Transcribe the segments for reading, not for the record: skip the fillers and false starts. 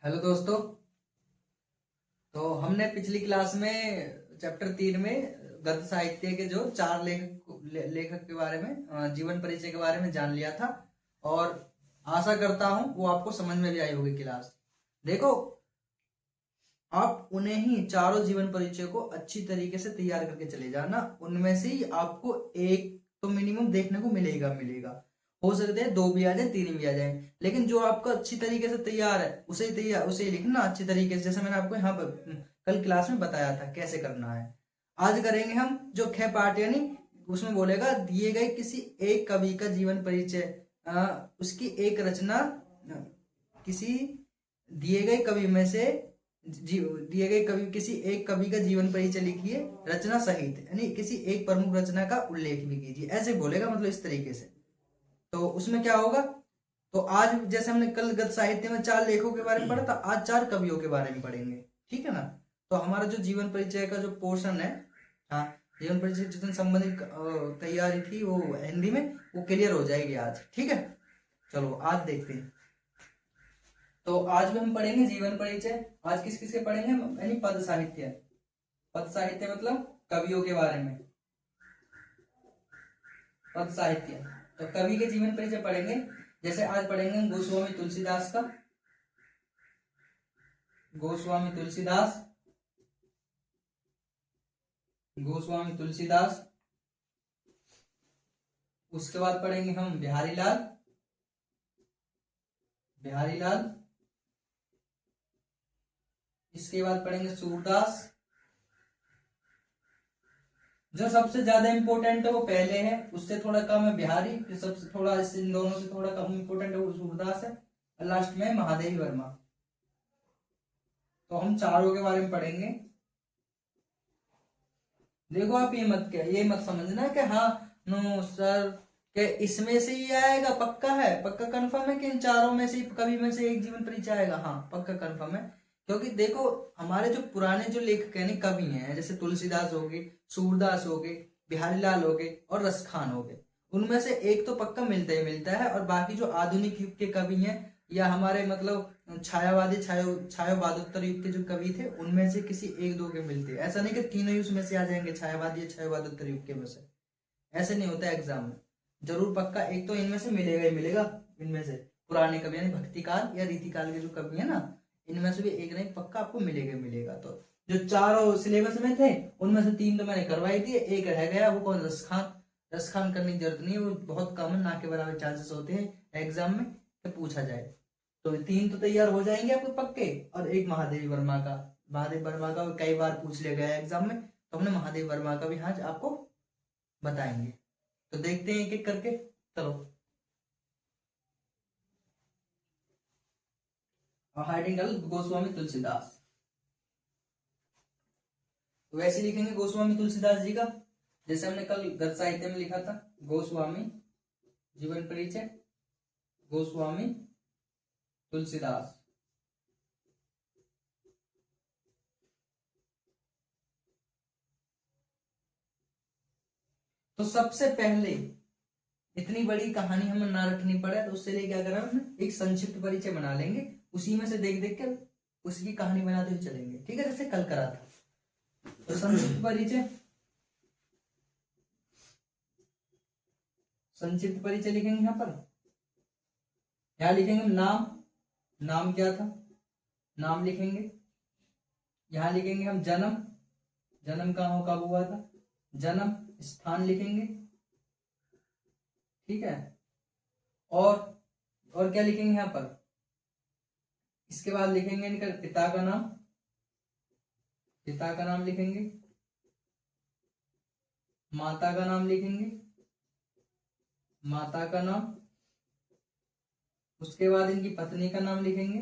Hello दोस्तों। तो हमने पिछली क्लास में चैप्टर 3 में गद्य साहित्य के जो चार लेखक के बारे में जीवन परिचय के बारे में जान लिया था और आशा करता हूं वो आपको समझ में भी आई होगी क्लास। देखो, आप उन्हें ही चारों जीवन परिचय को अच्छी तरीके से तैयार करके चले जाना। उनमें से ही आपको एक तो मिनिमम देखने को मिलेगा। हो सकते हैं 2 भी आ जाए, 3 भी आ जाए, लेकिन जो आपका अच्छी तरीके से तैयार है उसे ही लिखना अच्छी तरीके से, जैसे मैंने आपको यहाँ पर कल क्लास में बताया था कैसे करना है। आज करेंगे हम जो ख पाठ, यानी उसमें बोलेगा दिए गए किसी एक कवि का जीवन परिचय, उसकी एक रचना, किसी दिए गए कवि में से दिए गए कवि किसी एक कवि का जीवन परिचय लिखिए रचना सहित, यानी किसी एक प्रमुख रचना का उल्लेख भी कीजिए, ऐसे बोलेगा, मतलब इस तरीके से। तो उसमें क्या होगा, तो आज जैसे हमने कल गद्य साहित्य में 4 लेखों के बारे में पढ़ा था, आज 4 कवियों के बारे में पढ़ेंगे, ठीक है ना। तो हमारा जो जीवन परिचय का जो पोर्शन है, हाँ, जीवन परिचय जितने संबंधित तैयारी थी वो हिंदी में वो क्लियर हो जाएगी आज, ठीक है। चलो आज देखते हैं। तो आज भी हम पढ़ेंगे जीवन परिचय। आज किस किस के पढ़ेंगे, यानी पद साहित्य। पद साहित्य मतलब कवियों के बारे में, पद साहित्य। तो कवि के जीवन परिचय पढ़ेंगे। जैसे आज पढ़ेंगे गोस्वामी तुलसीदास का, गोस्वामी तुलसीदास, गोस्वामी तुलसीदास। उसके बाद पढ़ेंगे हम बिहारी लाल, बिहारी लाल। इसके बाद पढ़ेंगे सूरदास। जो सबसे ज्यादा इंपॉर्टेंट है वो पहले है, उससे थोड़ा कम है बिहारी, फिर सबसे थोड़ा इन दोनों से थोड़ा कम इंपॉर्टेंट है वो सूरदास है, और लास्ट में महादेवी वर्मा। तो हम चारों के बारे में पढ़ेंगे। देखो, आप ये मत समझना कि हाँ नो सर के इसमें से ही आएगा, पक्का है, पक्का कंफर्म है कि इन चारों में से कवि में से एक जीवन परिचय आएगा। हाँ, पक्का कंफर्म है, क्योंकि देखो हमारे जो पुराने जो लेखक यानी कवि हैं, जैसे तुलसीदास हो गए, सूरदास हो गए, बिहारी लाल हो गए और रसखान हो गए, उनमें से एक तो पक्का मिलता ही मिलता है। और बाकी जो आधुनिक युग के कवि हैं या हमारे मतलब छायावादोत्तर युग के जो कवि थे, उनमें से किसी एक दो के मिलते हैं। ऐसा नहीं कि तीनों ही उसमें से आ जाएंगे, छायावादी या छायावादोत्तर युग के में से, ऐसे नहीं होता एग्जाम में। जरूर पक्का एक तो इनमें से मिलेगा ही मिलेगा। इनमें से पुराने कवि यानी भक्ति काल या रीति काल के जो कवि है ना, इनमें से भी एक ना एक पक्का आपको मिलेगा ही मिलेगा। तो जो चारों सिलेबस में थे उनमें से 3 तो मैंने करवाई दिए, एक रह गया, वो कौन, रसखान। रसखान करने की जरूरत नहीं है, वो बहुत कॉमन, ना के बराबर चांसेस होते हैं एग्जाम में कि पूछा जाए। तो 3 तो तैयार हो जाएंगे आपके पक्के, और एक महादेवी वर्मा का। महादेव वर्मा का कई बार पूछ लिया गया एग्जाम में, तो हमने महादेव वर्मा का भी आज आपको बताएंगे। तो देखते हैं एक एक करके, चलो। हाइडिंग गोस्वामी तुलसीदास। तो वैसे लिखेंगे गोस्वामी तुलसीदास जी का, जैसे हमने कल गद्य साहित्य में लिखा था, गोस्वामी जीवन परिचय, गोस्वामी तुलसीदास। तो सबसे पहले इतनी बड़ी कहानी हमें ना रखनी पड़े, तो उससे लिए क्या करा हमने, एक संक्षिप्त परिचय बना लेंगे, उसी में से देख देख कर उसकी कहानी बनाते हुए चलेंगे, ठीक है, जैसे कल करा था। तो संक्षिप्त परिचय, संक्षिप्त परिचय लिखेंगे यहां पर। क्या लिखेंगे, नाम, नाम क्या था, नाम लिखेंगे। यहां लिखेंगे हम जन्म, जन्म कहाँ कब हुआ था, जन्म स्थान लिखेंगे, ठीक है। और क्या लिखेंगे यहां पर, इसके बाद लिखेंगे इनका पिता का नाम, पिता का नाम लिखेंगे। माता का नाम लिखेंगे, माता का नाम। उसके बाद इनकी पत्नी का नाम लिखेंगे,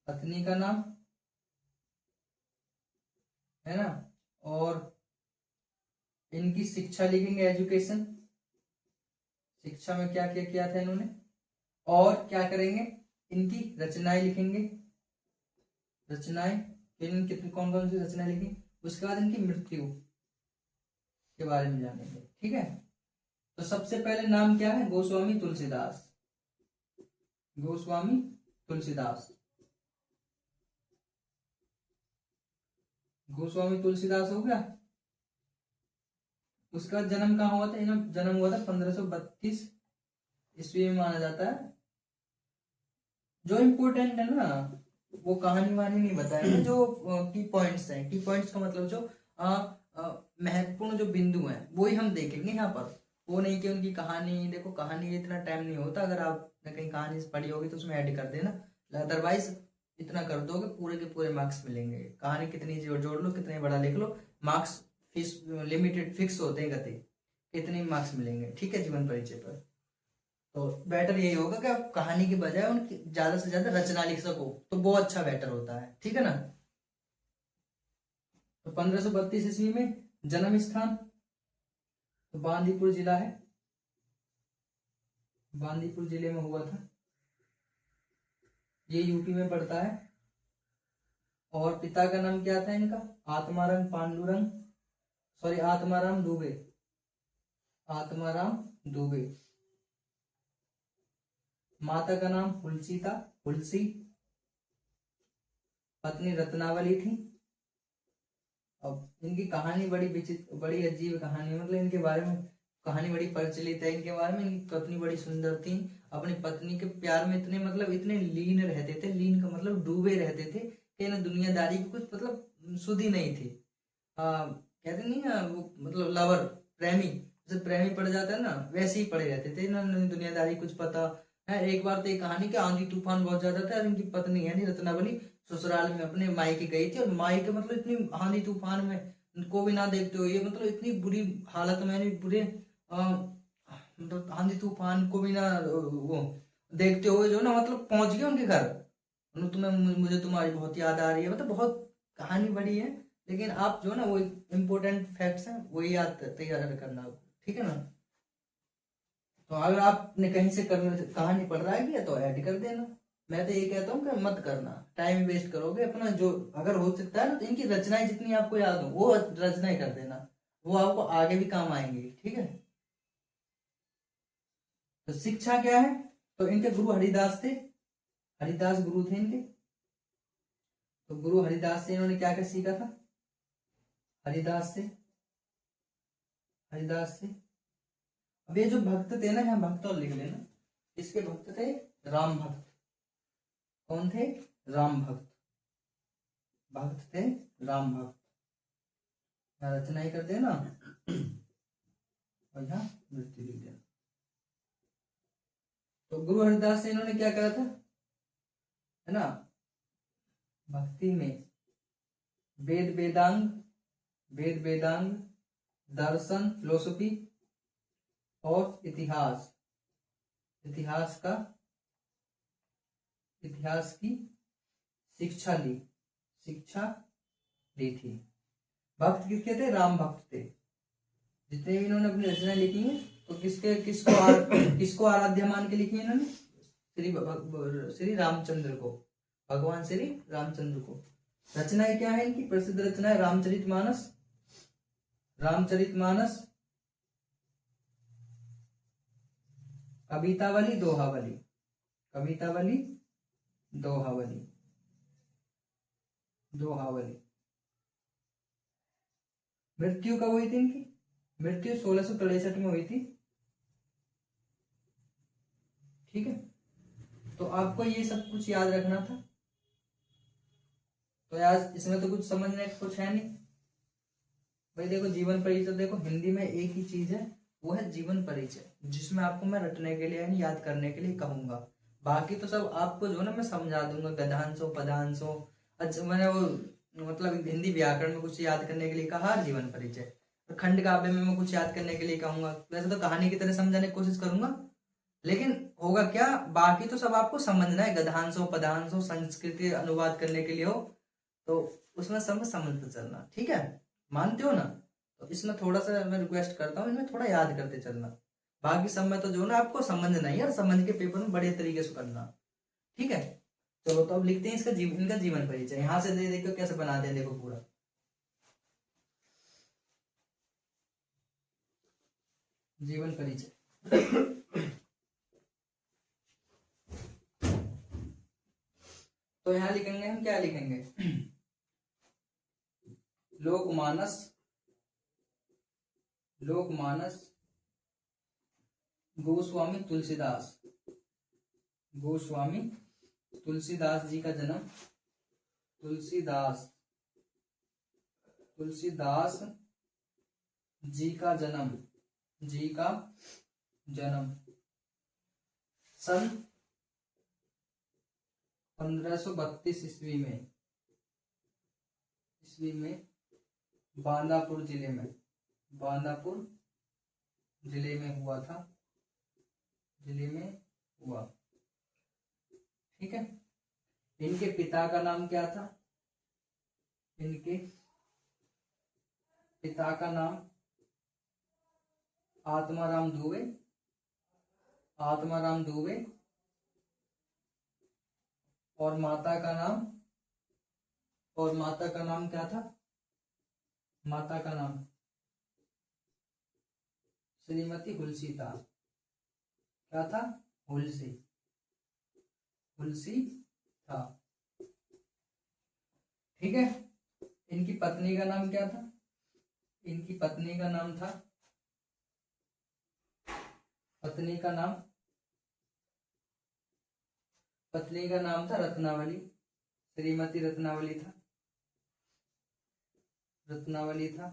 पत्नी का नाम, है ना। और इनकी शिक्षा लिखेंगे, एजुकेशन, शिक्षा में क्या क्या किया था इन्होंने। और क्या करेंगे, इनकी रचनाएं लिखेंगे, रचनाएं, कितनी कौन कौन सी रचनाएं लिखी। उसके बाद इनकी मृत्यु के बारे में जानेंगे, ठीक है। तो सबसे पहले नाम क्या है, गोस्वामी तुलसीदास, गोस्वामी तुलसीदास। गोस्वामी तुलसीदास हो गया। उसका जन्म कहाँ हुआ था? जन्म हुआ था 1532 ईस्वी में माना जाता है। जो इम्पोर्टेंट है ना वो कहानी वानी नहीं बताएंगे, जो की पॉइंट्स हैं। की पॉइंट्स का मतलब जो महत्वपूर्ण जो बिंदु हैं वो ही हम देखेंगे यहाँ पर। वो नहीं कि उनकी कहानी देखो, कहानी इतना टाइम नहीं होता। अगर आपने कहीं कहानी पढ़ी होगी तो उसमें ऐड कर देना, अदरवाइज इतना कर दोगे पूरे के पूरे मार्क्स मिलेंगे। कहानी कितनी जोड़ लो, कितने बड़ा लिख लो, मार्क्स फिक्स लिमिटेड फिक्स होते हैं गति, कितने मार्क्स मिलेंगे। ठीक है, जीवन परिचय पर। तो बेटर यही होगा कि आप कहानी के बजाय उनकी ज्यादा से ज्यादा रचना लिख सको, तो बहुत अच्छा बेटर होता है। ठीक है ना। तो 1532 ईस्वी में जन्म स्थान तो बांदीपुर जिला है, बांदीपुर जिले में हुआ था। ये यूपी में पड़ता है। और पिता का नाम क्या था इनका? आत्माराम पांडुरंग, सॉरी आत्माराम दुबे, आत्माराम दुबे। माता का नाम हुलसी था, हुलसी। पत्नी रत्नावली थी। अब इनकी कहानी बड़ी विचित्र, बड़ी अजीब कहानी, मतलब इनके बारे में कहानी बड़ी प्रचलित है इनके बारे में। इनकी पत्नी बड़ी सुंदर थी, अपनी पत्नी के प्यार में इतने मतलब इतने लीन रहते थे। लीन का मतलब डूबे रहते थे कि ना दुनियादारी की कुछ मतलब सुध ही नहीं थी। कहते नहीं है वो, मतलब लवर, प्रेमी, जैसे प्रेमी पड़ जाता है ना वैसे ही पड़े रहते थे ना, दुनियादारी कुछ पता है। एक बार तो एक कहानी कि आंधी तूफान बहुत ज्यादा था और इनकी पत्नी है नहीं रत्नावली ससुराल में अपने मायके गई थी, और मायके मतलब इतनी आंधी तूफान में को भी ना देखते हो, ये मतलब इतनी बुरी हालत में, बुरे मतलब आंधी तूफान को भी ना वो देखते हुए जो ना मतलब पहुंच गए उनके घर। तुम्हें मुझे तुम्हारी बहुत याद आ रही है, मतलब बहुत कहानी बड़ी है। लेकिन आप जो ना वो इम्पोर्टेंट फैक्ट्स हैं वही याद तैयार करना, ठीक है ना। तो अगर आपने कहीं से कहानी पढ़ रहा है तो ऐड कर देना। मैं तो ये कहता हूँ कि मत करना, टाइम वेस्ट करोगे अपना। जो अगर हो सकता है ना तो इनकी रचनाएं जितनी आपको याद हो वो रचनाएं कर देना, वो आपको आगे भी काम आएंगी। ठीक है। तो शिक्षा क्या है? तो इनके गुरु हरिदास थे, हरिदास गुरु थे इनके। तो गुरु हरिदास से इन्होंने क्या क्या सीखा था? हरिदास से, हरिदास से। अब ये जो भक्त थे ना, यहाँ भक्त और लिख लेना, इसके भक्त थे राम भक्त। कौन थे? राम भक्त। भक्त थे राम भक्त। रचना ही कर देना और यहाँ मृत्यु लिख देना। तो गुरु हरिदास से इन्होंने क्या करा था, है ना, भक्ति में वेद वेदांग, वेद वेदांग, दर्शन फिलोसफी और इतिहास, इतिहास का, इतिहास की शिक्षा ली, शिक्षा ली थी। भक्त किसके थे? राम भक्त थे। जितने भी इन्होंने अपनी रचना लिखी है तो किसको आराध्य मान के लिखी है इन्होंने? श्री रामचंद्र को, भगवान श्री रामचंद्र को। रचनाएं क्या है इनकी? प्रसिद्ध रचना है रामचरितमानस, रामचरितमानस, कवितावली, दोहावली, कवितावली, दोहावली, दोहावली। मृत्यु कब हुई थी इनकी? मृत्यु 1663 में हुई थी। ठीक है। तो आपको ये सब कुछ याद रखना था। तो यार इसमें तो कुछ समझने का कुछ है नहीं भाई। देखो जीवन परिचय, देखो हिंदी में एक ही चीज है, वो है जीवन परिचय, जिसमें आपको मैं रटने के लिए यानी याद करने के लिए कहूंगा। बाकी तो सब आपको जो ना मैं समझा दूंगा, गद्यांशों पदांशों। अच्छा मैंने वो मतलब हिंदी व्याकरण में कुछ याद करने के लिए कहा, जीवन परिचय। और खंड काव्य में मैं कुछ याद करने के लिए कहूंगा। वैसे तो कहानी की तरह समझाने की कोशिश करूंगा, लेकिन होगा क्या, बाकी तो सब आपको समझना है। गद्यांशों पदांशों संस्कृति अनुवाद करने के लिए हो तो उसमें सब समझते चलना। ठीक है, मानते हो ना। तो इसमें थोड़ा सा मैं रिक्वेस्ट करता हूँ, इनमें थोड़ा याद करते चलना। बाकी सब में तो जो ना आपको समझना ही है, और समझ के पेपर में बड़े तरीके से करना। ठीक है। चलो तो अब लिखते हैं इसका इनका जीवन परिचय। यहाँ से देखो कैसे बनाते हैं, देखो पूरा जीवन परिचय। तो यहाँ लिखेंगे हम, क्या लिखेंगे? लोकमानस, लोकमानस गोस्वामी तुलसीदास, गोस्वामी तुलसीदास जी का जन्म, तुलसीदास, तुलसीदास जी का जन्म, जी का जन्म सन 1532 ईस्वी में बांदापुर जिले में, बांदापुर जिले में हुआ था, जिले में हुआ। ठीक है। इनके पिता का नाम क्या था? इनके पिता का नाम आत्माराम दुबे, आत्माराम दुबे, और माता का नाम, और माता का नाम क्या था? माता का नाम श्रीमती हुलसी था। क्या था? हुलसी, हुलसी था। ठीक है। इनकी पत्नी का नाम क्या था? इनकी पत्नी का नाम था, पत्नी का नाम, पत्नी का नाम था रत्नावली, श्रीमती रत्नावली था, रत्नावली था,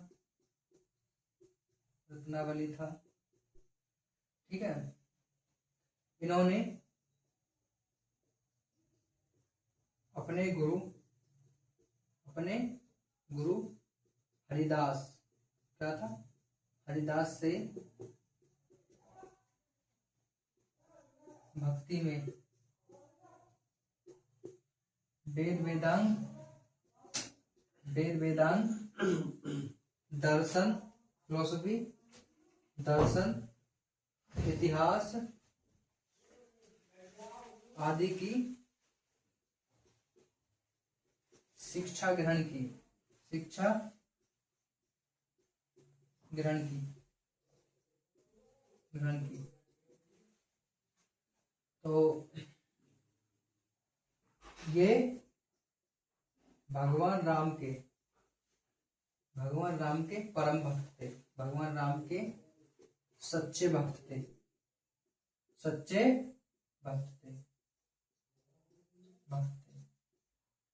रत्नावली था। ठीक है। इन्होंने अपने गुरु, अपने गुरु हरिदास, क्या था? हरिदास से भक्ति में, वेद वेदांत, वेद वेदांत, दर्शन, फिलोसफी, दर्शन, इतिहास आदि की शिक्षा ग्रहण की, शिक्षा ग्रहण की, ग्रहण की। तो ये भगवान राम के, भगवान राम के परम भक्त थे, भगवान राम के सच्चे भक्त थे, सच्चे भक्त थे, भक्त थे।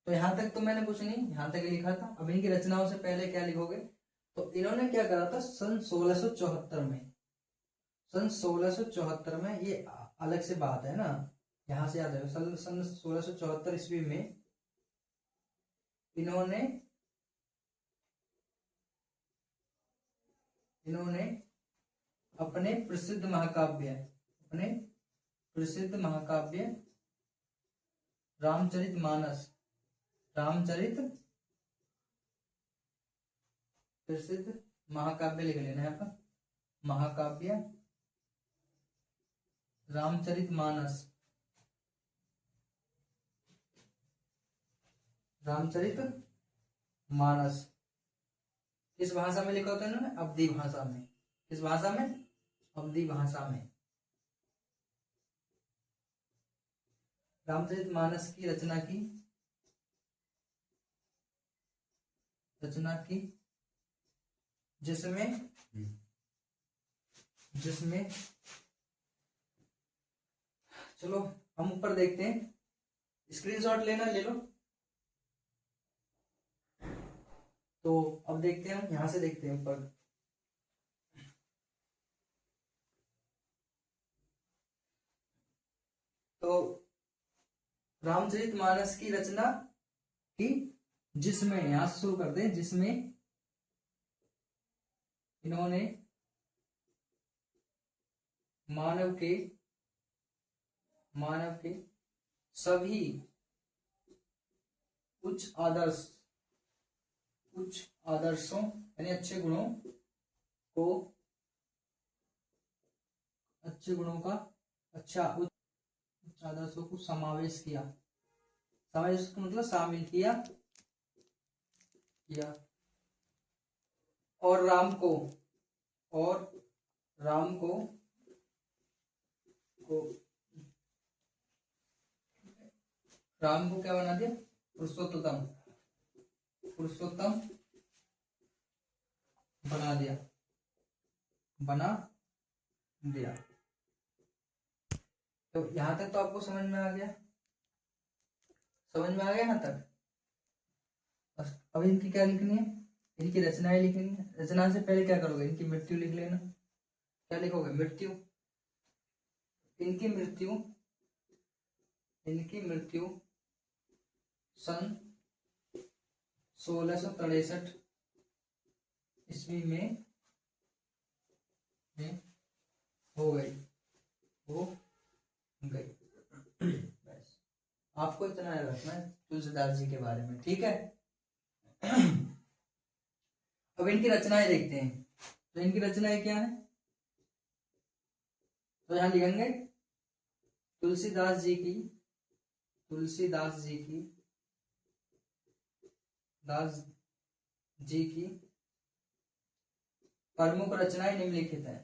तो यहां तक तो मैंने कुछ नहीं, यहां तक लिखा था। अब इनकी रचनाओं से पहले क्या लिखोगे? तो इन्होंने क्या करा था सन 1674 में, सन 1674 में, ये अलग से बात है ना, यहां से याद है। सन 1674 ईस्वी में इन्होंने, इन्होंने अपने प्रसिद्ध महाकाव्य, अपने प्रसिद्ध महाकाव्य रामचरितमानस, रामचरित, प्रसिद्ध महाकाव्य लिख लेना है पर, महाकाव्य रामचरितमानस, रामचरित मानस किस भाषा में लिखा होता है इन्होंने? अवधी भाषा में। किस भाषा में? अवधी भाषा में। रामचरित मानस की रचना की, रचना की जिसमें, जिसमें, चलो हम ऊपर देखते हैं, स्क्रीनशॉट लेना, ले लो। तो अब देखते हैं, हम यहां से देखते हैं ऊपर। तो रामचरितमानस की रचना की जिसमें, यहां से शुरू करते हैं, जिसमें इन्होंने मानव के, मानव के सभी उच्च आदर्श, उच्च आदर्शों यानी अच्छे गुणों को, अच्छे गुणों का, अच्छा उच्च आदर्शों को समावेश किया, समावेश का मतलब शामिल किया, किया। और राम को, और राम को राम को क्या बना दिया? पुरुषोत्तम, पुरुषोत्तम बना दिया, बना दिया। तो यहां तक तो आपको समझ में आ गया, समझ में आ गया यहां तक। बस अब इनकी क्या लिखनी है, इनकी रचनाएं लिखनी है। रचना से पहले क्या करोगे, इनकी मृत्यु लिख लेना। क्या लिखोगे, मृत्यु। इनकी मृत्यु, इनकी मृत्यु सन 1663 ईस्वी में हो गई, हो गई। बस आपको इतना याद रखना है तुलसीदास जी के बारे में, ठीक है। अब इनकी रचनाएं देखते हैं। तो इनकी रचनाएं क्या है, तो यहां लिखेंगे तुलसीदास जी की, तुलसीदास जी की, दास जी की प्रमुख रचनाएं निम्नलिखित है।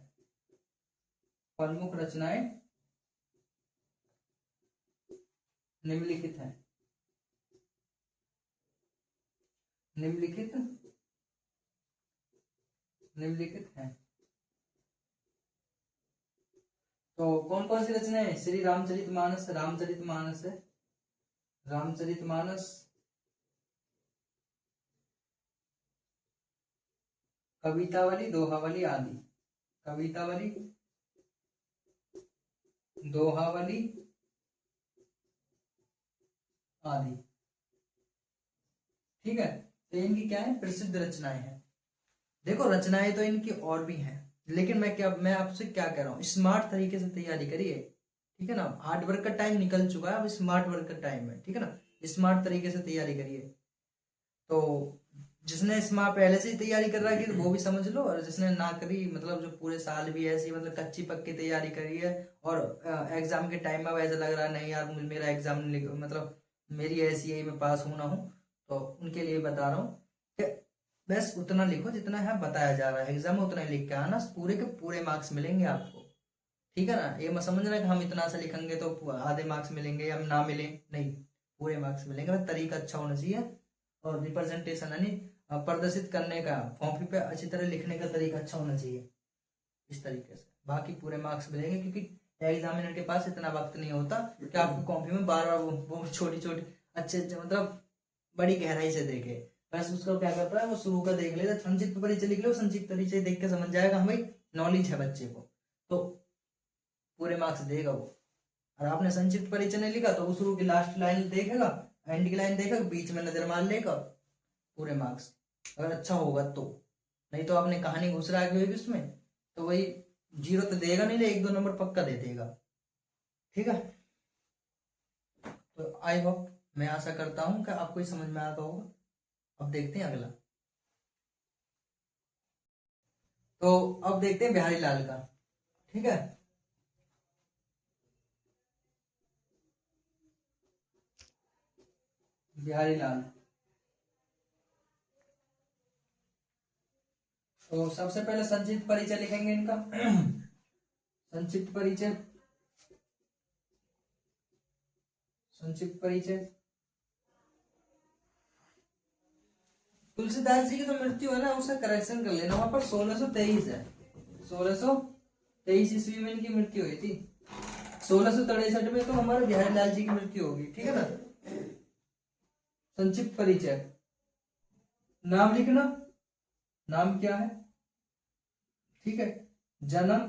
प्रमुख रचनाएं निम्नलिखित है, निम्नलिखित, निम्नलिखित है। तो कौन कौन सी रचनाएं है, श्री रामचरितमानस, रामचरितमानस है, रामचरितमानस, कवितावली, दोहावली आदि, कवितावली, दोहावली आदि, ठीक है। तो इनकी क्या है, प्रसिद्ध रचनाएं हैं। देखो रचनाएं तो इनकी और भी हैं, लेकिन मैं आपसे क्या कह रहा हूँ, स्मार्ट तरीके से तैयारी करिए, ठीक है ना। हार्ड वर्क का टाइम निकल चुका है, अब स्मार्ट वर्क का टाइम है, ठीक है ना। स्मार्ट तरीके से तैयारी करिए। तो जिसने स्मार्ट पहले से ही तैयारी कर रखी तो वो भी समझ लो, और जिसने ना करी, मतलब जो पूरे साल भी ऐसी मतलब कच्ची पक्की तैयारी करी है, और एग्जाम के टाइम में ऐसा लग रहा है नहीं यार मेरा एग्जाम मतलब मेरी ऐसी है मैं पास हूं ना हूं, तो उनके लिए बता रहा हूँ कि बस उतना लिखो जितना है बताया जा रहा है, एग्जाम में उतना ही लिख के आना, पूरे के पूरे मार्क्स मिलेंगे आपको, ठीक है ना। ये मत समझना कि हम इतना सा लिखेंगे तो आधे मार्क्स मिलेंगे या ना मिले, नहीं, पूरे मार्क्स मिलेंगे। बस तरीका अच्छा होना चाहिए, और रिप्रेजेंटेशन यानी प्रदर्शित करने का, कॉपी पे अच्छी तरह लिखने का तरीका अच्छा होना चाहिए, इस तरीके से बाकी पूरे मार्क्स मिलेंगे। क्योंकि एग्जामिनर के पास इतना वक्त नहीं होता कि आपको कॉपी में बार बार वो छोटी छोटी अच्छे अच्छे मतलब बड़ी गहराई से देखे। बस उसको क्या करता है, वो शुरू का देख लेता, संक्षिप्त परिचय लिख लो, संक्षिप्त परिचय देख के समझ जाएगा हाँ भाई नॉलेज है बच्चे को, तो पूरे मार्क्स देगा वो। और आपने संक्षिप्त परिचय नहीं लिखा तो वो शुरू की लास्ट लाइन देखेगा, एंड की लाइन देखेगा, बीच में नजर मार लेगा, पूरे मार्क्स अगर अच्छा होगा तो। नहीं तो आपने कहानी घुस रहा होगी उसमें, तो वही जीरो तो देगा नहीं, एक दो नंबर पक्का दे देगा, ठीक है। तो आई होप, मैं आशा करता हूं कि आपको ही समझ में आता होगा। अब देखते हैं अगला। तो अब देखते हैं बिहारी लाल का, ठीक है। बिहारी लाल, तो सबसे पहले संक्षिप्त परिचय लिखेंगे इनका। संक्षिप्त परिचय, संक्षिप्त परिचय। तुलसीदास जी की जो मृत्यु है ना उसका करेक्शन कर लेना, वहां पर 1623 है, 1623 ईस्वी में इनकी मृत्यु हुई थी। 1663 में तो हमारे बिहारी लाल जी की मृत्यु होगी, ठीक है ना। संक्षिप्त परिचय, नाम लिखना, नाम क्या है, ठीक है। जन्म,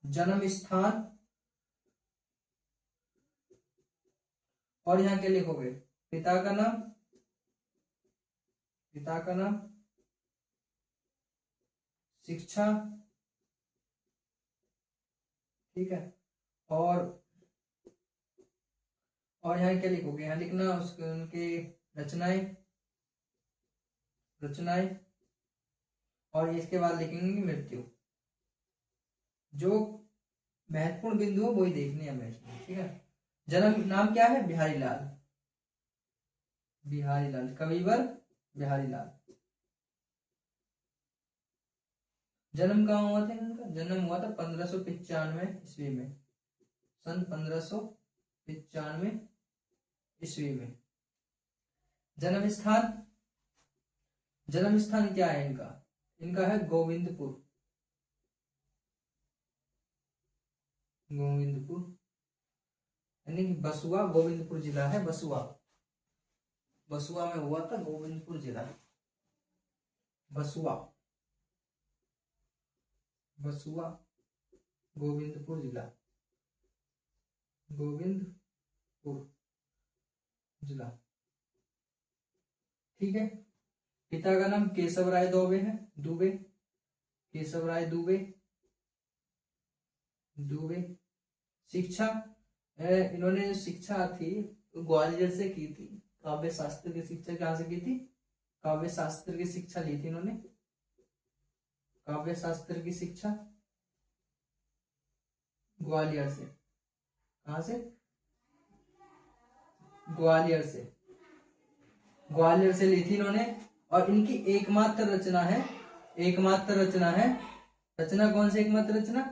जन्म स्थान, और यहाँ क्या लिखोगे, पिता का नाम, पिता का नाम, शिक्षा, ठीक है। और यहाँ क्या लिखोगे, यहाँ लिखना उसके उनके रचनाएं, रचनाएं, और इसके बाद लिखेंगे मृत्यु। जो महत्वपूर्ण बिंदु है वही देखने हैं हमें, ठीक है। जन्म नाम क्या है, बिहारी लाल, बिहारी लाल, कविवर बिहारी लाल। जन्म कहाँ हुआ था इनका, जन्म हुआ था 1595 ईस्वी में, सन 1595 ईस्वी में। जन्म स्थान जन्म स्थान क्या है इनका? इनका है गोविंदपुर। गोविंदपुर यानी कि बसुआ गोविंदपुर जिला है। बसुआ, बसुआ में हुआ था, गोविंदपुर जिला, बसुआ, बसुआ गोविंदपुर जिला, गोविंदपुर जिला। ठीक है। पिता का नाम केशव राय दुबे है, दुबे, केशव राय दुबे, दुबे। शिक्षा, इन्होंने जो शिक्षा थी ग्वालियर से की थी। काव्य शास्त्र की शिक्षा कहाँ से की थी? काव्य शास्त्र की शिक्षा ली थी इन्होंने, काव्य शास्त्र की शिक्षा ग्वालियर से। कहां से? ग्वालियर से, ग्वालियर से ली थी इन्होंने। और इनकी एकमात्र रचना है, एकमात्र रचना है, रचना कौन सी एकमात्र रचना?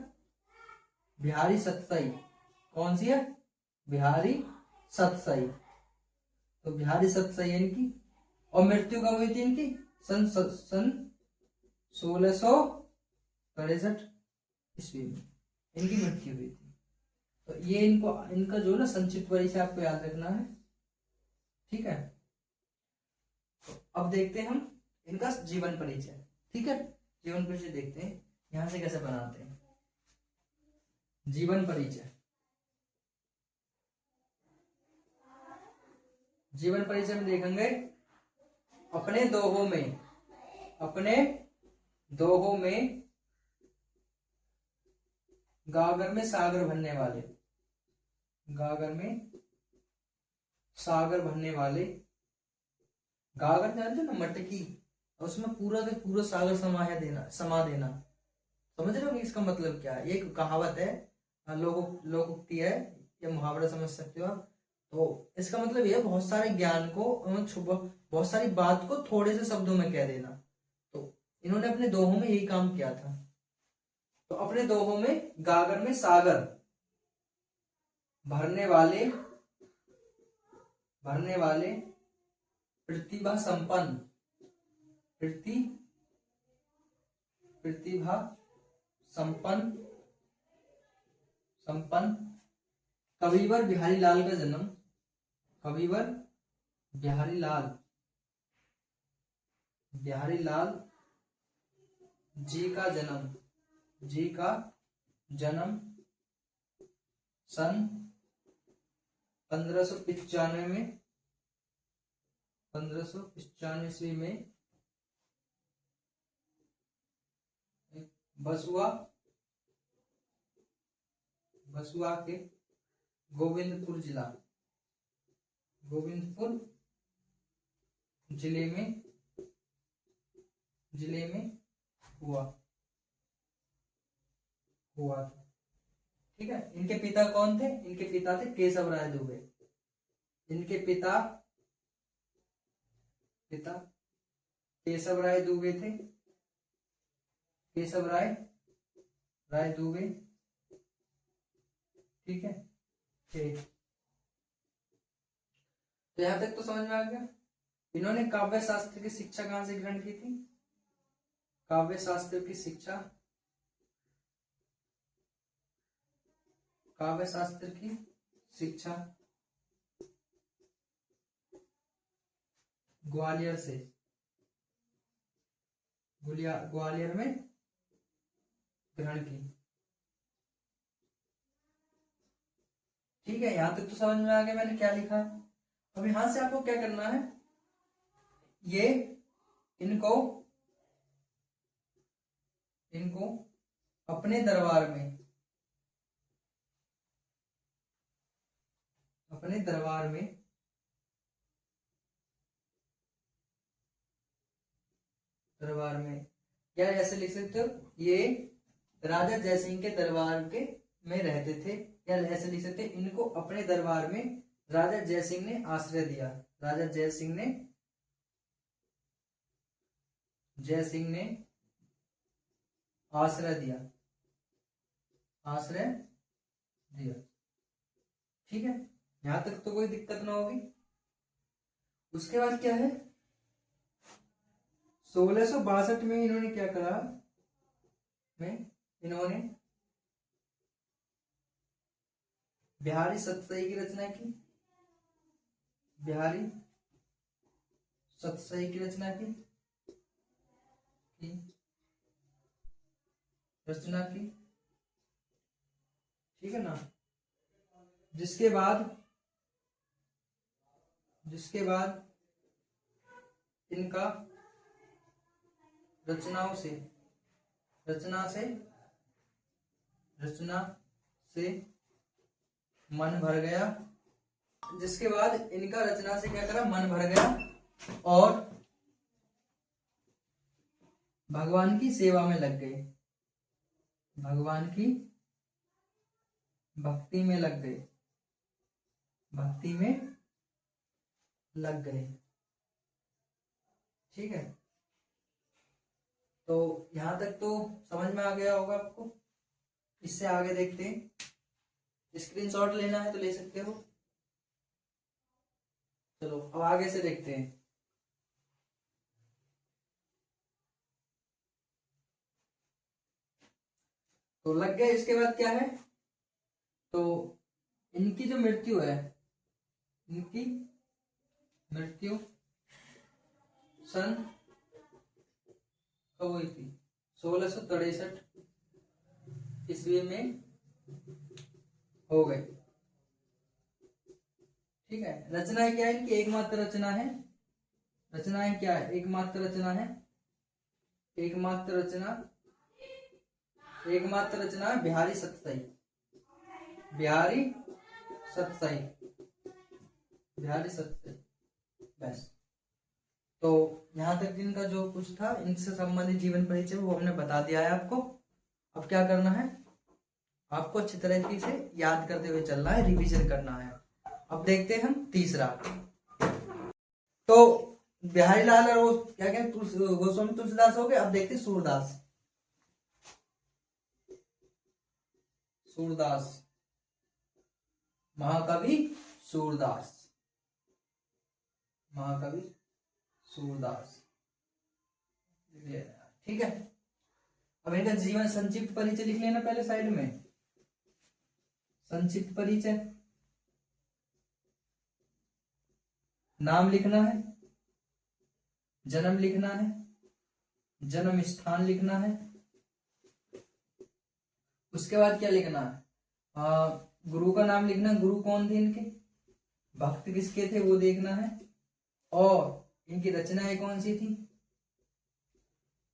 बिहारी सतसई। कौन सी है? बिहारी सतसई। तो बिहारी सतसई है इनकी। और मृत्यु कब हुई थी इनकी? सन 1663 ईस्वी में इनकी मृत्यु हुई थी। तो ये इनको, इनका जो ना संक्षिप्त परिचय आपको याद रखना है। ठीक है। तो अब देखते हैं हम इनका जीवन परिचय। ठीक है, जीवन परिचय देखते हैं यहां से कैसे बनाते हैं जीवन परिचय। जीवन परिचय में देखेंगे अपने दोहों में, अपने दोहों में गागर में सागर भरने वाले, गागर में सागर भरने वाले। गागर जानते हो ना, मटकी, उसमें पूरा का पूरा सागर समा देना। समझ रहे हो इसका मतलब क्या है? एक कहावत है, लोकोक्ति है, या मुहावरा समझ सकते हो आप। तो इसका मतलब यह बहुत सारे ज्ञान को, बहुत सारी बात को थोड़े से शब्दों में कह देना। तो इन्होंने अपने दोहों में यही काम किया था। तो अपने दोहों में गागर में सागर भरने वाले, भरने वाले, प्रतिभा संपन्न, प्रतिभा संपन्न, संपन्न। कविवर बिहारी लाल का जन्म, कविवर बिहारी लाल, बिहारी लाल जी का जन्म, जी का जन्म सन 1595 में, 1595 ईस्वी में बसुआ, बसुआ के गोविंदपुर जिला, गोविंदपुर जिले में, जिले में हुआ था। ठीक है। इनके पिता कौन थे? इनके पिता थे केशव राय दुबे। इनके पिता केशव राय दुबे थे, केशव राय दुबे। ठीक है। तो यहां तक तो समझ में आ गया। इन्होंने काव्य शास्त्र की शिक्षा कहां से ग्रहण की थी? काव्य शास्त्र की शिक्षा, काव्य शास्त्र की शिक्षा ग्वालियर से, ग्वालियर में ग्रहण की। ठीक है, यहां तक तो समझ में आ गया मैंने क्या लिखा है। अब यहां से आपको क्या करना है, ये इनको अपने दरबार में, अपने दरबार में या ऐसे लिख सकते हो, ये राजा जयसिंह के दरबार के में रहते थे। या ऐसे लिख सकते हैं, इनको अपने दरबार में राजा जयसिंह ने आश्रय दिया। राजा जयसिंह ने आश्रय दिया, आश्रय दिया। ठीक है, यहां तक तो कोई दिक्कत ना होगी। उसके बाद क्या है, 1662 में इन्होंने क्या करा, इन्होंने बिहारी सतसई की रचना की, बिहारी सतसई की रचना की, ठीक है ना। जिसके बाद इनका रचना से मन भर गया, जिसके बाद इनका रचना से क्या करा, मन भर गया और भगवान की सेवा में लग गए, भगवान की भक्ति में लग गए, भक्ति में लग गए। ठीक है, तो यहां तक तो समझ में आ गया होगा आपको। इससे आगे देखते हैं, स्क्रीनशॉट लेना है तो ले सकते हो। चलो अब आगे से देखते हैं। तो लग गए, इसके बाद क्या है, तो इनकी जो मृत्यु है, इनकी मृत्यु सन कब हुई थी, 1663 ईस्वी में हो गई। ठीक है, रचनाएं क्या है इनकी, एकमात्र रचना है, रचनाएं क्या है, एकमात्र रचना है, एकमात्र रचना है बिहारी सतसई, बिहारी सतसई, बिहारी सतसई, बस। तो यहां तक इनका जो कुछ था, इनसे संबंधित जीवन परिचय वो हमने बता दिया है आपको। अब क्या करना है, आपको अच्छी तरीके से याद करते हुए चलना है, रिवीजन करना है। अब देखते हैं हम तीसरा। तो बिहारी लाल और क्या कहते गोस्वामी तुलसीदास हो गए। अब देखते सूरदास, सूरदास, महाकवि सूरदास, महाकवि सूरदास। ठीक है, अब इनका जीवन संक्षिप्त परिचय लिख लेना पहले साइड में, संक्षिप्त परिचय, नाम लिखना है, जन्म लिखना है, जन्म स्थान लिखना है, उसके बाद क्या लिखना है, गुरु का नाम लिखना, गुरु कौन थे इनके, भक्त किसके थे वो देखना है, और इनकी रचनाएं कौन सी थी,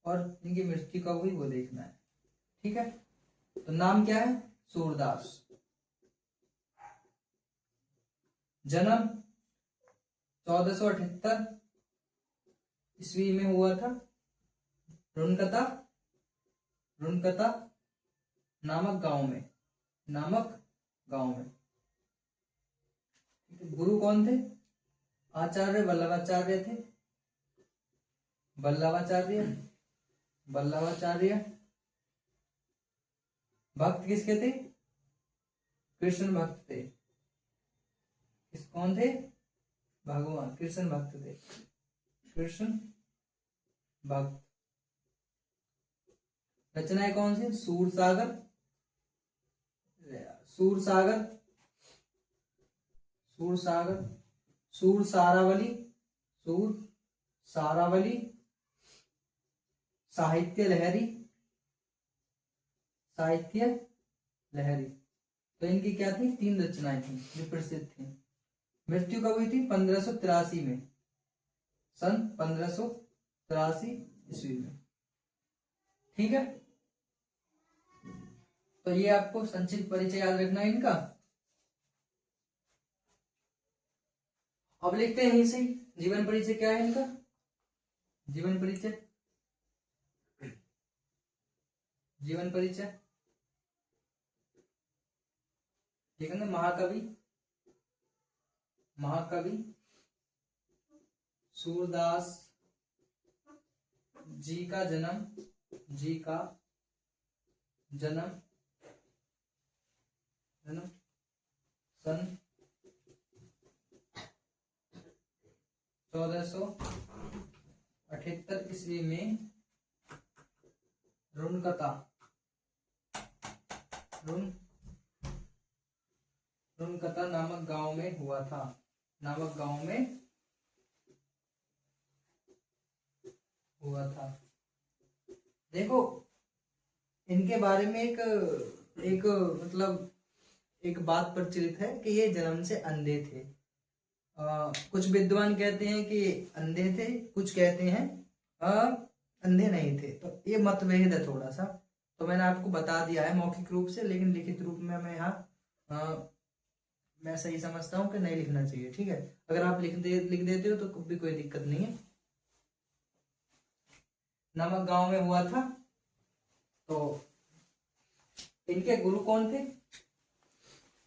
और इनकी मृत्यु कब हुई वो देखना है। ठीक है, तो नाम क्या है, सूरदास, जन्म 1478 ईस्वी में हुआ था, रुनकता नामक गांव में, गुरु कौन थे, आचार्य वल्लभाचार्य थे, वल्लभाचार्य। भक्त किसके थे, कृष्ण भक्त थे, कौन थे, भगवान कृष्ण भक्त थे, कृष्ण भक्त। रचनाएं कौन सी, सूरसागर, सारावली, साहित्य लहरी। तो इनकी क्या थी, 3 रचनाएं थी जो प्रसिद्ध थी। मृत्यु कब हुई थी, 1583 में, सन 1583 ईस्वी में। ठीक है, तो ये आपको संक्षिप्त परिचय याद रखना है इनका। अब लिखते हैं इसे, जीवन परिचय क्या है इनका, जीवन परिचय ठीक है ना। महाकवि सूरदास जी का जन्म सन 1478 78 ईस्वी में रुनकता नामक गांव में हुआ था। नामक गांव में हुआ था। देखो इनके बारे में एक मतलब एक बात प्रचलित है कि ये जन्म से अंधे थे। कुछ विद्वान कहते हैं कि अंधे थे, कुछ कहते हैं अंधे नहीं थे। तो ये मतभेद है थोड़ा सा। तो मैंने आपको बता दिया है मौखिक रूप से, लेकिन लिखित रूप में मैं यहाँ मैं सही समझता हूँ कि नहीं लिखना चाहिए। ठीक है, अगर आप लिख देते हो तो भी कोई दिक्कत नहीं है। नामक गांव में हुआ था। तो इनके गुरु कौन थे?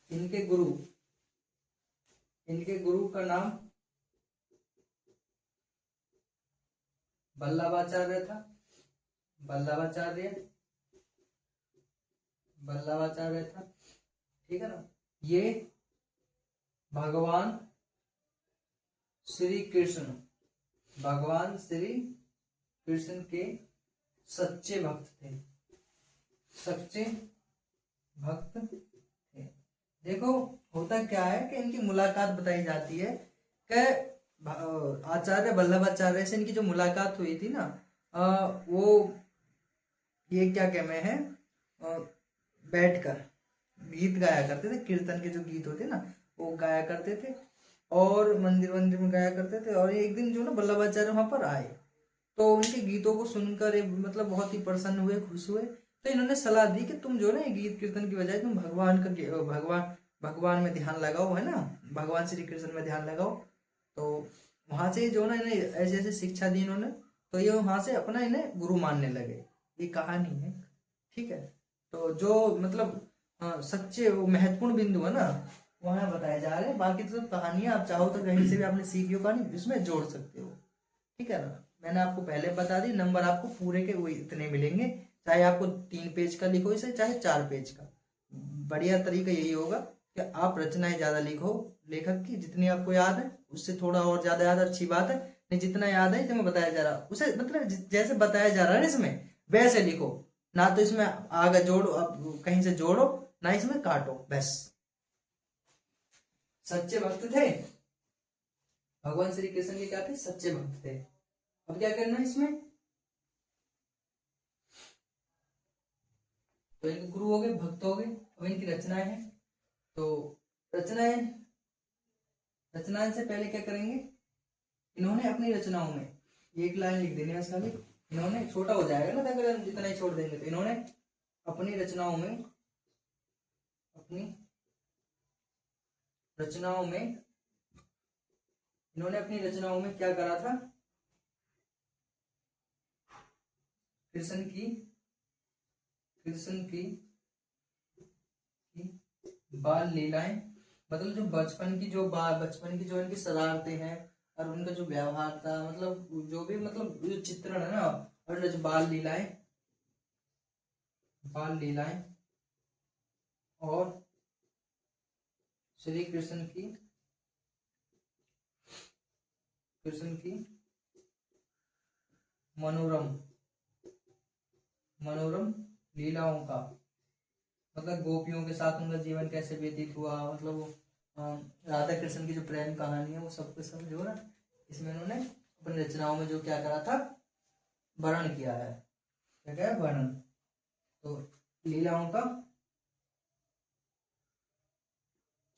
इनके गुरु का नाम वल्लभाचार्य था। वल्लभाचार्य था। ठीक है ना। ये भगवान श्री कृष्ण के सच्चे भक्त थे। देखो होता क्या है कि इनकी मुलाकात बताई जाती है कि आचार्य वल्लभाचार्य से इनकी जो मुलाकात हुई थी ना, वो ये क्या कहते हैं, बैठकर गीत गाया करते थे। कीर्तन के जो गीत होते ना वो गाया करते थे और मंदिर में गाया करते थे। और एक दिन जो ना वल्लभाचार्य वहां पर आए तो उनके गीतों को सुनकर मतलब बहुत ही प्रसन्न हुए, खुश हुए। तो इन्होंने सलाह दी कि तुम जो ना गीत कीर्तन की बजाय तुम भगवान में ध्यान लगाओ, है ना, भगवान श्री कृष्ण में ध्यान लगाओ। तो वहां से जो ना इन्हें ऐसे ऐसे शिक्षा दी इन्होंने। तो ये वहां से अपना इन्हें गुरु मानने लगे। ये कहानी है। ठीक है। तो जो मतलब सच्चे वो महत्वपूर्ण बिंदु है ना वहां बताए जा रहे हैं। बाकी तो सब कहानियां आप चाहो तो कहीं से भी आपने सीखी हो कहानी इसमें जोड़ सकते हो। ठीक है ना। मैंने आपको पहले बता दी, नंबर आपको पूरे के वही इतने मिलेंगे, चाहे आपको 3 पेज का लिखो इसे, चाहे 4 पेज का। बढ़िया तरीका यही होगा कि आप रचनाएं ज्यादा लिखो लेखक की, जितनी आपको याद है उससे थोड़ा और ज्यादा याद, अच्छी बात है। नहीं जितना याद है जो बताया जा रहा उसे मतलब जैसे बताया जा रहा है इसमें वैसे लिखो, ना तो इसमें आगे जोड़ो, अब कहीं से जोड़ो, ना इसमें काटो, बस। सच्चे भक्त थे भगवान श्री कृष्ण के, क्या थे? सच्चे भक्त थे। अब क्या करना है इसमें? तो इनके गुरु हो गए, भक्त हो गए। अब इनकी रचनाएं हैं। तो रचनाएं से पहले क्या करेंगे, इन्होंने अपनी रचनाओं में एक लाइन लिख देनी है इसका भी। इन्होंने छोटा हो जाएगा ना अगर जितना ही छोड़ देंगे। तो इन्होंने अपनी रचनाओं में क्या करा था? कृष्ण की बाल लीलाएं, मतलब जो बचपन की जो इनकी शरारतें हैं और उनका जो व्यवहार था, मतलब जो भी मतलब जो चित्रण है ना, और जो बाल लीलाएं और श्री कृष्ण की मनोरम लीलाओं का, मतलब गोपियों के साथ उनका जीवन कैसे व्यतीत हुआ, मतलब राधा कृष्ण की जो प्रेम कहानी है वो सब कुछ सब जो ना इसमें उन्होंने अपनी रचनाओं में जो क्या करा था, वर्णन किया है। क्या है? वर्णन। तो लीलाओं का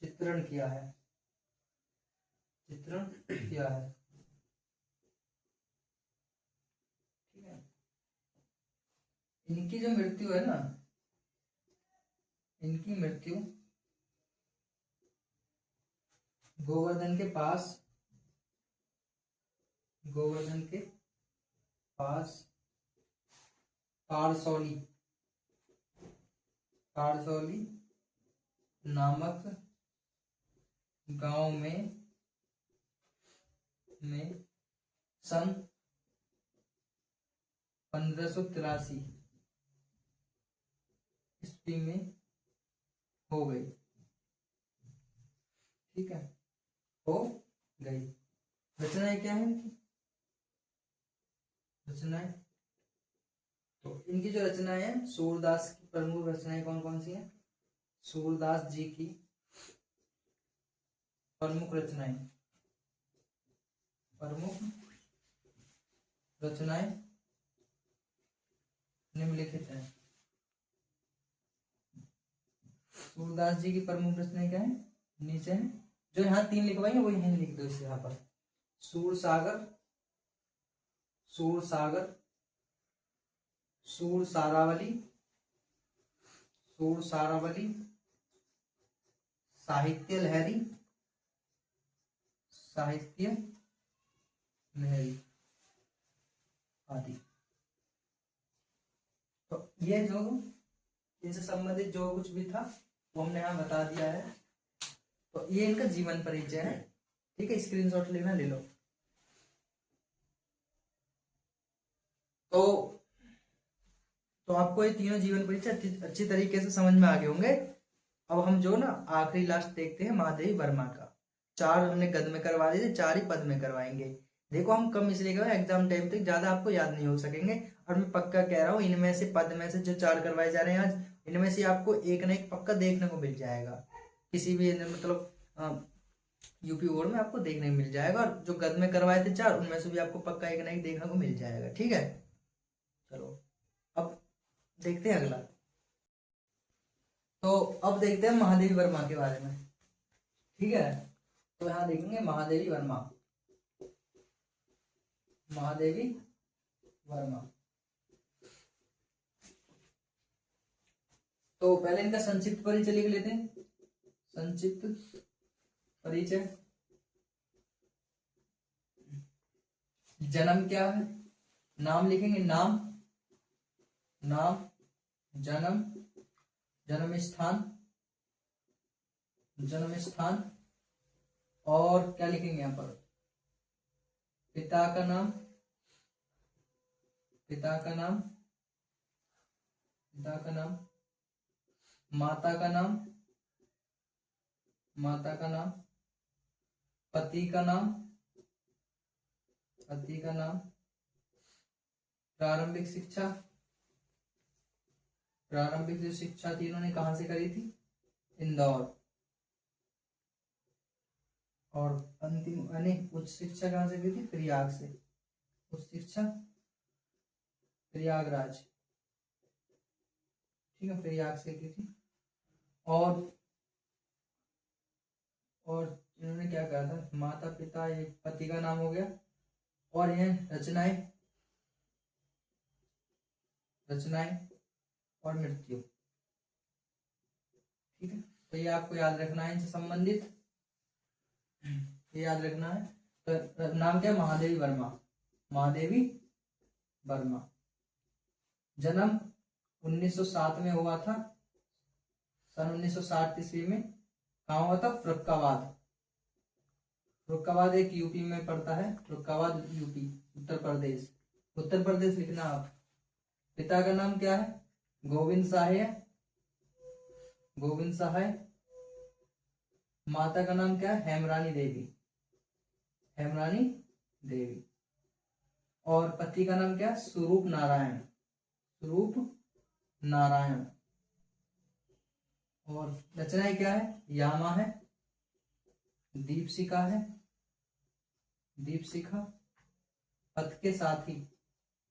चित्रण किया है। ठीक है। इनकी जो मृत्यु है ना, इनकी मृत्यु गोवर्धन के पास कारसौली नामक गांव में सन 1583 ईस्वी में हो गई। ठीक है, हो गई। रचनाएं क्या है इनकी? रचनाएं। तो इनकी जो रचनाएं हैं, सूरदास की प्रमुख रचनाएं कौन कौन सी हैं? सूरदास जी की प्रमुख रचनाएं, प्रमुख रचनाएं निम्नलिखित हैं। सूरदास जी की प्रमुख रचनाएं क्या है? नीचे है। जो यहाँ 3 लिखवाएंगे वो यहीं लिख दो इस यहाँ पर। सूर सागर, सूर सागर, सूर सारावली, सूर सारावली, साहित्य लहरी, साहित्य लहरी आदि। तो ये जो इनसे संबंधित जो कुछ भी था वो हमने यहाँ बता दिया है। तो ये इनका जीवन परिचय है। ठीक है, स्क्रीनशॉट लेना ले लो। तो आपको ये तीनों जीवन परिचय अच्छी तरीके से समझ में आ गए होंगे। अब हम जो ना आखिरी लास्ट देखते हैं महादेवी वर्मा का। 4 हमने गद्य में करवा दिए थे, 4 ही पद में करवाएंगे। देखो हम कम इसलिए कर एग्जाम टाइम तक ज्यादा आपको याद नहीं हो सकेंगे। और मैं पक्का कह रहा हूँ इनमें से पद में से जो 4 करवाए जा रहे हैं आज, इनमें से आपको एक ना एक पक्का देखने को मिल जाएगा। किसी भी मतलब यूपी बोर्ड में आपको देखने को मिल जाएगा। और जो गद्य में करवाए थे 4, उनमें से भी आपको पक्का एक ना एक देखने को मिल जाएगा। ठीक है, चलो अब देखते हैं अगला। तो अब देखते हैं महादेवी वर्मा के बारे में। ठीक है, तो यहां देखेंगे महादेवी वर्मा, महादेवी वर्मा। तो पहले इनका संक्षिप्त परिचय लिख लेते हैं। संक्षिप्त परिचय। जन्म क्या है? नाम लिखेंगे, नाम, नाम, जन्म, जन्म स्थान, जन्म स्थान, और क्या लिखेंगे यहाँ पर? पिता का नाम, पिता का नाम, पिता का नाम, माता का नाम, माता का नाम, पति का नाम, पति का नाम, प्रारंभिक शिक्षा, प्रारंभिक जो शिक्षा थी इन्होंने कहां से करी थी? इंदौर। और अंतिम उच्च शिक्षा कहां से की थी? प्रयाग से। उच्च शिक्षा प्रयागराज, ठीक है, प्रयाग से की थी। और इन्होंने क्या कहा था? माता पिता, ये पति का नाम हो गया। और यह रचनाएं, रचनाएं और मृत्यु। ठीक है, तो ये आपको याद रखना है इनसे संबंधित, ये याद रखना है। तो नाम क्या है? महादेवी वर्मा, महादेवी वर्मा। जन्म 1907 में हुआ था, सन 1960 ईस्वी में। कहा हुआ था? फरुखाबाद। फरुखाबाद एक यूपी में पड़ता है, फरुखाबाद यूपी, उत्तर प्रदेश। उत्तर प्रदेश लिखना आप। पिता का नाम क्या है? गोविंद सहाय, गोविंद सहाय। माता का नाम क्या है? हेमरानी देवी, हेमरानी देवी। और पति का नाम क्या है? स्वरूप नारायण, स्वरूप नारायण। और रचनाएं क्या है? यामा है, दीपशिखा है, दीपशिखा, पथ के साथी,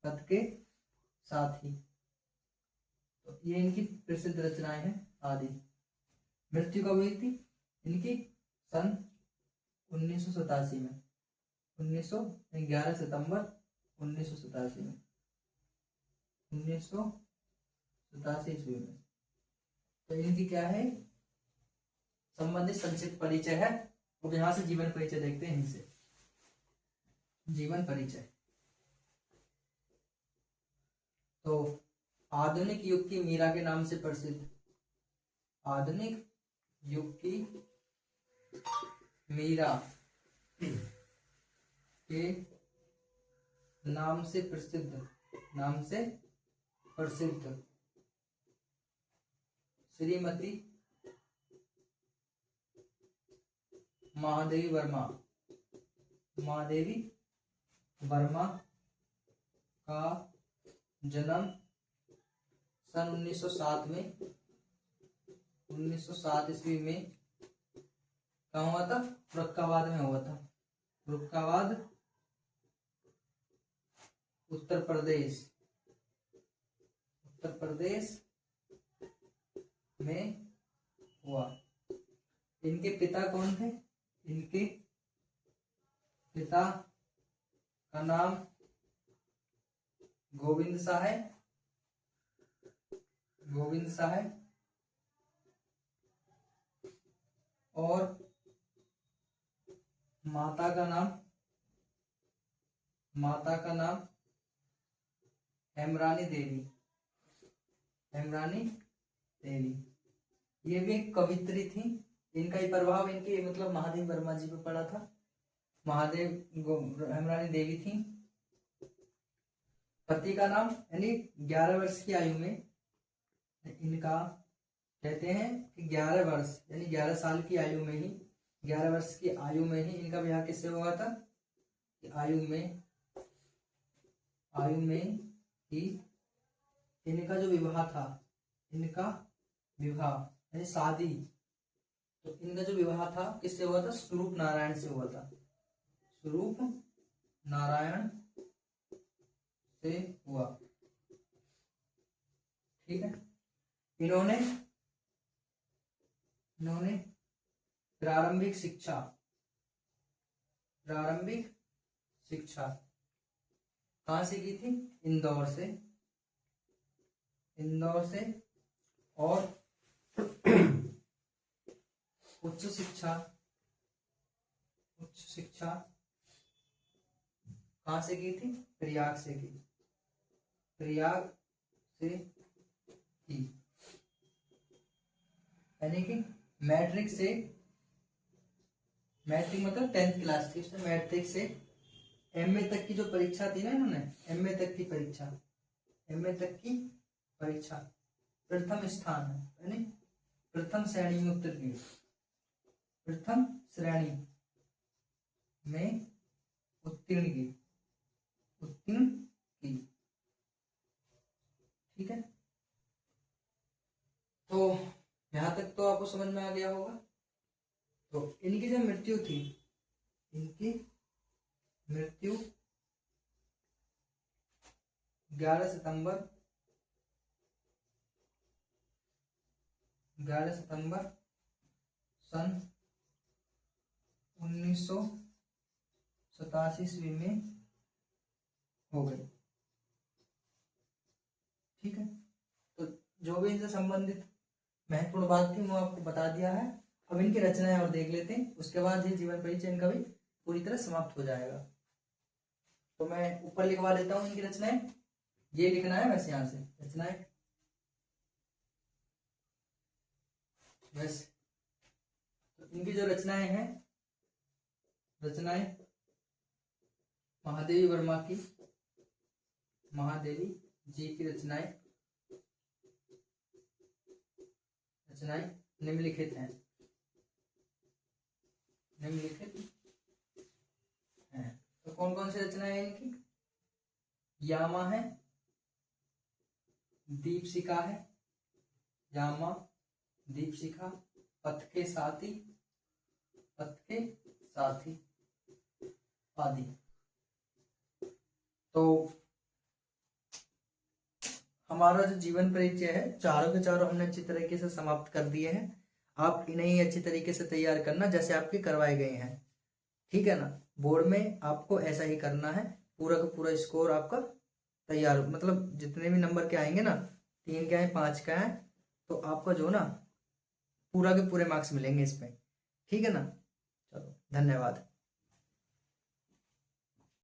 पथ के साथी। तो ये इनकी प्रसिद्ध रचनाएं हैं आदि। मृत्यु कब हुई थी इनकी? सन 1987 में, 11 सितंबर 1987 में, 1987 ईस्वी में। तो इनकी क्या है? संबंधित संक्षिप्त परिचय है। और यहां से जीवन परिचय देखते हैं इनसे। जीवन परिचय। तो आधुनिक युग की मीरा के नाम से प्रसिद्ध, आधुनिक युग की मीरा के नाम से प्रसिद्ध, नाम से प्रसिद्ध श्रीमती महादेवी वर्मा, महादेवी वर्मा का जन्म सन 1907 में 1907 ईस्वी में कहाँ हुआ था? फर्रुखाबाद में हुआ था। फर्रुखाबाद उत्तर प्रदेश में हुआ। इनके पिता कौन थे? इनके पिता का नाम गोविंद शाह है और माता का नाम हेमरानी देवी। ये भी एक कवित्री थी। इनका ही प्रभाव इनके मतलब महादेव वर्मा जी पे पड़ा था। हेमरानी देवी थी। पति का नाम, यानी 11 वर्ष की आयु में इनका कहते हैं कि 11 वर्ष यानी 11 साल की आयु में ही 11 वर्ष की आयु में ही इनका विवाह किससे हुआ था? आयु में ही इनका जो विवाह था, यानी शादी, तो इनका जो विवाह था किससे हुआ था? स्वरूप नारायण से हुआ था। स्वरूप नारायण से हुआ। ठीक है। इन्होंने प्रारंभिक शिक्षा कहाँ से की थी? इंदौर से। और उच्च शिक्षा कहाँ से की थी? प्रयाग से की। यानी कि मैट्रिक मतलब 10th क्लास थी, उसमें मैट्रिक से एमए तक की जो परीक्षा थी ना, इन्होंने एमए तक की परीक्षा प्रथम स्थान है, यानी प्रथम श्रेणी में उत्तीर्ण की। ठीक है। तो यहां तक तो आपको समझ में आ गया होगा। तो इनकी जो मृत्यु थी, 11 सितंबर सन 1987 ईस्वी में हो गई। ठीक है। तो जो भी इनसे संबंधित महत्वपूर्ण बात थी वो आपको बता दिया है। अब इनकी रचनाएं और देख लेते हैं, उसके बाद ये जीवन परिचय इनका भी पूरी तरह समाप्त हो जाएगा। तो मैं ऊपर लिखवा देता हूं इनकी रचनाएं। ये लिखना है वैसे यहां से रचनाएं वैसे। तो इनकी जो रचनाएं हैं, महादेवी वर्मा की, महादेवी जी की रचनाएं निम्नलिखित हैं। तो कौन कौन सी रचनाएं हैं इनकी? यामा है, दीपशिखा है, दीपशिखा, पथ के साथी आदि। तो हमारा जो जीवन परिचय है, चारों के चारों हमने अच्छी तरीके से समाप्त कर दिए हैं। आप इन्हें ही अच्छी तरीके से तैयार करना जैसे आपके करवाए गए हैं। ठीक है ना। बोर्ड में आपको ऐसा ही करना है। पूरा का पूरा स्कोर आपका तैयार, मतलब जितने भी नंबर के आएंगे ना, 3 के आए 5 का है, तो आपका जो ना पूरा के पूरे मार्क्स मिलेंगे इसमें। ठीक है ना। चलो, धन्यवाद।